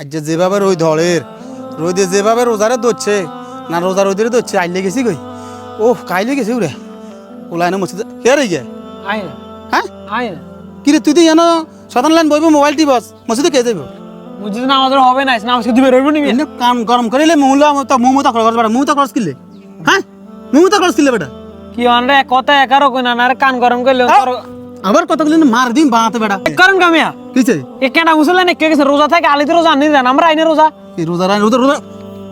আজ যেভাবে রোদ ধরের রোদে যেভাবে রোজারে ধরছে না রোজা রোদের ধরছে আইলে গেছি কই ও কাইলে গেছি উরে ওলাই না মসজিদ কে রে গিয়া আয় না হ্যাঁ আয় না কিরে তুই তো জানো সাধারণ লাইন বইব মোবাইল টিপস মসজিদে কে যাইব মসজিদে নামাজ হবে না নামাজ দিবে রইব নি এনে কাম গরম করিলে মৌলা তো মুমুতা খরচ বেটা মুমুতা খরচ কিলে হ্যাঁ মুমুতা খরচ কিলে বেটা কি আনরে কথা একারো কই না আর কান গরম কইলে আবার কতগুলো মার দিন বাঁতে বেটা কারণ কামিয়া কিছে এ কেনা মুসলমান কে গেছে রোজা থাকে আলিতে রোজা আনি দেন আমরা আইনে রোজা এই রোজা রোজা রোজা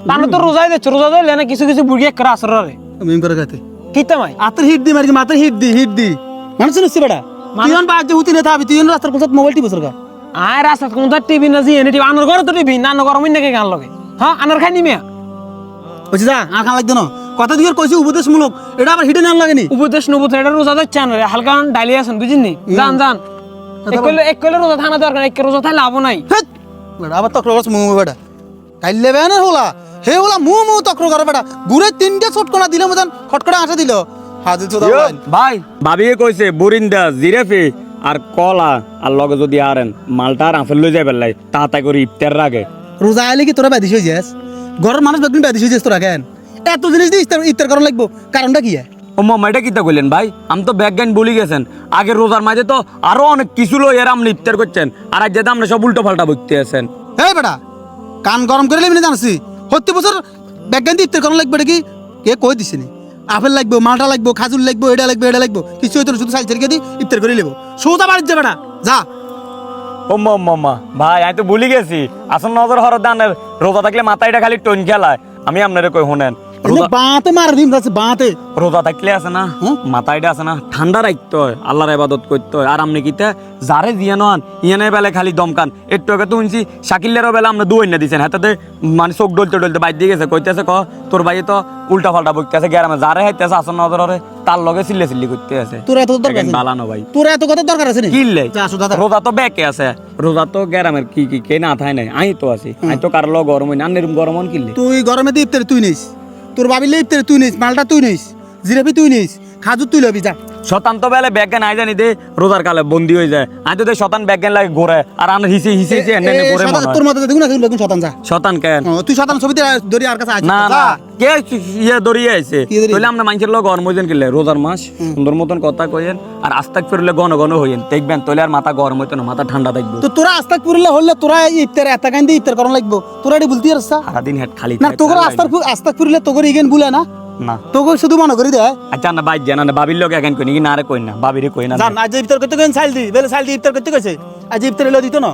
তানো তো রোজাই দিচ্ছে রোজা দিলে না কিছু কিছু বুড়ি এক আসর রে মিম করে গাতে কিতে মাই আতর হিট দি মারি মাতর হিট দি মানুষ নসি বেটা তুইন বাজে হুতি না থাবি তুইন রাস্তার কোথাও মোবাইল টিপস রগা আয় রাস্তা কোন টিভি না জি এনে টিভি আনার ঘরে তো টিভি না গরম নাকি গান লগে হ্যাঁ আনার খাই নি মিয়া বুঝছি যা আর খান লাগতো না কথা দিকে কইছি উপদেশমূলক এটা আবার হিটে না লাগেনি উপদেশ নবুত এটা রোজা দিচ্ছে আনরে হালকা ডাইলি আছেন বুঝিনি জান জান এক কইলে রোজা থানা দরকার এক রোজা থাকলে লাভ নাই বেটা আবার তক্র করছ মুমু বেটা কাইলে বেনা হলা হে হলা মুমু তক্র করে বেটা গুরে তিনটা ছটকনা দিলে মতন খটকড়া আটা দিল হাজির চোদা ভাই ভাবিয়ে কইছে বুরিন্দা জিরাফি আর কলা আর লগে যদি আরেন মালটা আর আফেল লই যাইবার লাই তাড়াতাড়ি করে ইফতার রাগে রোজা আইলে কি তোরা ব্যাধিস হয়ে যাস ঘরের মানুষ বেগুন ব্যাধিস হয়ে যাস তোরা কেন এত জিনিস দিয়ে ইফতার করা লাগবো কারণটা কি ও মামা এটা কিতা কইলেন ভাই আমি তো ব্যাগ গাইন বলি গেছেন আগে রোজার মাঝে তো আরো অনেক কিছু লই এর আপনি ইফতার করছেন আর আজ যেতে আমরা সব উল্টো পাল্টা বকতে আছেন এই বেটা কান গরম করে লেমিনে জানছি প্রতি বছর ব্যাজ্ঞান দিয়ে ইফতার করা লাগবে এটা কি কে কই দিছে নি আপেল লাগবে মালটা লাগবে খাজুর লাগবে এটা লাগবে কিছু হইতো শুধু সাইল ছেড়ে দিয়ে ইফতার করে নেবো সোজা বাড়ির যা বেটা যা ও মামা ভাই আমি তো ভুলি গেছি আসল নজর হর দানের রোজা থাকলে মাথাটা খালি টন খেলায় আমি আপনারে কই শুনেন বাঁতে মার দিন যাচ্ছে বাঁতে রোজা থাকলে আছে না মাথাটা আছে না ঠান্ডা রাখতে হয় আল্লাহর ইবাদত করতে হয় আর আপনি কিতে যারে দিয়ে নন ইয়ানে বেলে খালি দমকান একটু আগে তো শুনছি শাকিলেরও বেলা আমরা দুই না দিছেন হাতে মানে চোখ ডলতে বাইর দিয়ে গেছে কইতেছে ক তোর ভাই তো উল্টা পাল্টা বকতে আছে গ্যারামে যারে হাইতেছে আসন নজরে তার লগে চিল্লি করতে আছে তোর এত দরকার আছে বালানো ভাই তোর এত কথা দরকার আছে নি কিল্লে যা সুদা রোজা তো বেকে আছে রোজা তো গ্যারামের কি কে না থাই নাই আই তো আছি আই তো কার লগ গরম হই না নেরুম গরম হন কিল্লে তুই গরমে দিয়ে ইফতার তুই নিস তোর বাবিলে ইফতার তুই নিস মালটা তুই নিস জিরাপি তুই নিস খাজুর তুই লবি যা শতান তো বেলে ব্যাগ নাই জানি দে রোজার কালে বন্দি হয়ে যায় আই তো শতান ব্যাগ লাগে ঘোরে আর আন হিসে এনে ঘোরে তোর মতো দেখুন না বেগুন শতান যা শতান কেন তুই শতান ছবিতে ধরি আর কাছে না না কে ইয়ে দরিয়ে আইছে তাহলে আমরা মানুষের লোক গরম হইছেন কিলে রোজার মাস সুন্দর মতন কথা কইেন আর আস্তাক ফিরলে ঘন হইেন দেখবেন তাহলে আর মাথা গরম হইতো না মাথা ঠান্ডা থাকবে তো তোরা আস্তাক পুরলে হলে তোরা ইফতার এত কান দিয়ে ইফতার করা লাগবো তোরা এটি বলতে পারছ সারাদিন হেড খালি না তোর আস্তাক পুরলে তোর ইগেন বুলে না না তোকে শুধু মনে করি দে আচ্ছা না বাইর জানা না বাবির লোক এখন কই না আরে কই না বাবিরে কই না জান আজ ইফতার করতে কইন সাইল দি বেলে সাইল দি ইফতার করতে কইছে আজ ইফতার এলো দিত না